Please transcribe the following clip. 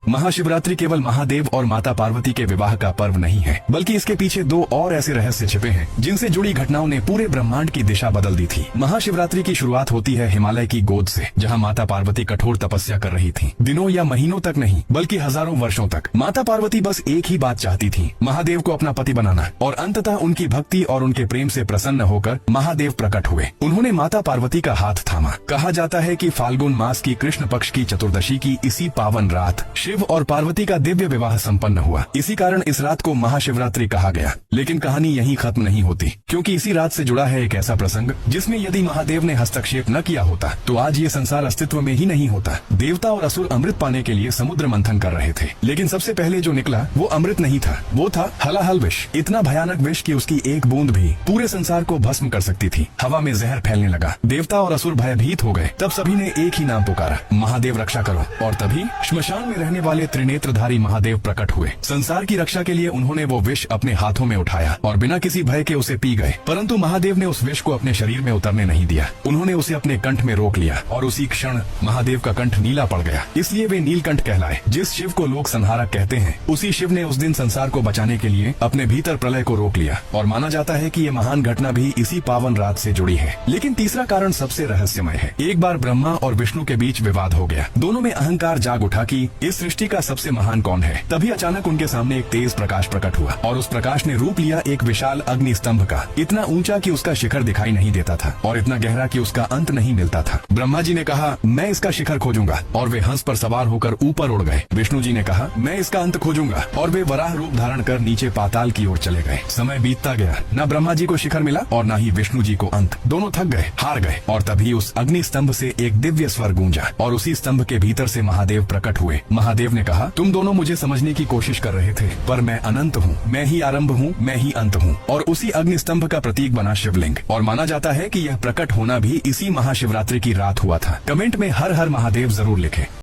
महाशिवरात्रि केवल महादेव और माता पार्वती के विवाह का पर्व नहीं है, बल्कि इसके पीछे दो और ऐसे रहस्य छिपे हैं जिनसे जुड़ी घटनाओं ने पूरे ब्रह्मांड की दिशा बदल दी थी। महाशिवरात्रि की शुरुआत होती है हिमालय की गोद से, जहां माता पार्वती कठोर तपस्या कर रही थी। दिनों या महीनों तक नहीं, बल्कि हजारों वर्षों तक। माता पार्वती बस एक ही बात चाहती थी, महादेव को अपना पति बनाना। और अंततः उनकी भक्ति और उनके प्रेम से प्रसन्न होकर महादेव प्रकट हुए। उन्होंने माता पार्वती का हाथ थामा। कहा जाता है कि फाल्गुन मास की कृष्ण पक्ष की चतुर्दशी की इसी पावन रात शिव और पार्वती का दिव्य विवाह संपन्न हुआ। इसी कारण इस रात को महाशिवरात्रि कहा गया। लेकिन कहानी यहीं खत्म नहीं होती, क्योंकि इसी रात से जुड़ा है एक ऐसा प्रसंग जिसमें यदि महादेव ने हस्तक्षेप न किया होता तो आज ये संसार अस्तित्व में ही नहीं होता। देवता और असुर अमृत पाने के लिए समुद्र मंथन कर रहे थे, लेकिन सबसे पहले जो निकला वो अमृत नहीं था, वो था हलाहल विष। इतना भयानक विष कि उसकी एक बूंद भी पूरे संसार को भस्म कर सकती थी। हवा में जहर फैलने लगा। देवता और असुर भयभीत हो गए। तब सभी ने एक ही नाम पुकारा, महादेव रक्षा करो। और तभी श्मशान में रहने वाले त्रिनेत्रधारी महादेव प्रकट हुए। संसार की रक्षा के लिए उन्होंने वो विष अपने हाथों में उठाया और बिना किसी भय के उसे पी गए। परंतु महादेव ने उस विष को अपने शरीर में उतरने नहीं दिया। उन्होंने उसे अपने कंठ में रोक लिया और उसी क्षण महादेव का कंठ नीला पड़ गया। इसलिए वे नीलकंठ कहलाए। जिस शिव को लोग संहारक कहते हैं, उसी शिव ने उस दिन संसार को बचाने के लिए अपने भीतर प्रलय को रोक लिया। और माना जाता है कि ये महान घटना भी इसी पावन रात से जुड़ी है। लेकिन तीसरा कारण सबसे रहस्यमय है। एक बार ब्रह्मा और विष्णु के बीच विवाद हो गया। दोनों में अहंकार जाग उठा कि इस सृष्टि का सबसे महान कौन है। तभी अचानक उनके सामने एक तेज प्रकाश प्रकट हुआ और उस प्रकाश ने रूप लिया एक विशाल अग्नि स्तंभ का। इतना ऊंचा कि उसका शिखर दिखाई नहीं देता था और इतना गहरा कि उसका अंत नहीं मिलता था। ब्रह्मा जी ने कहा, मैं इसका शिखर खोजूंगा, और वे हंस पर सवार होकर ऊपर उड़ गए। विष्णु जी ने कहा, मैं इसका अंत खोजूंगा, और वे वराह रूप धारण कर नीचे पाताल की ओर चले गए। समय बीतता गया, न ब्रह्मा जी को शिखर मिला और न ही विष्णु जी को अंत। दोनों थक गए, हार गए। और तभी उस अग्नि स्तंभ से एक दिव्य स्वर गूंजा और उसी स्तंभ के भीतर से महादेव प्रकट हुए। महादेव ने कहा, तुम दोनों मुझे समझने की कोशिश कर रहे थे, पर मैं अनंत हूँ। मैं ही आरंभ हूँ, मैं ही अंत हूँ। और उसी अग्नि स्तंभ का प्रतीक बना शिवलिंग। और माना जाता है कि यह प्रकट होना भी इसी महाशिवरात्रि की रात हुआ था। कमेंट में हर हर महादेव जरूर लिखें।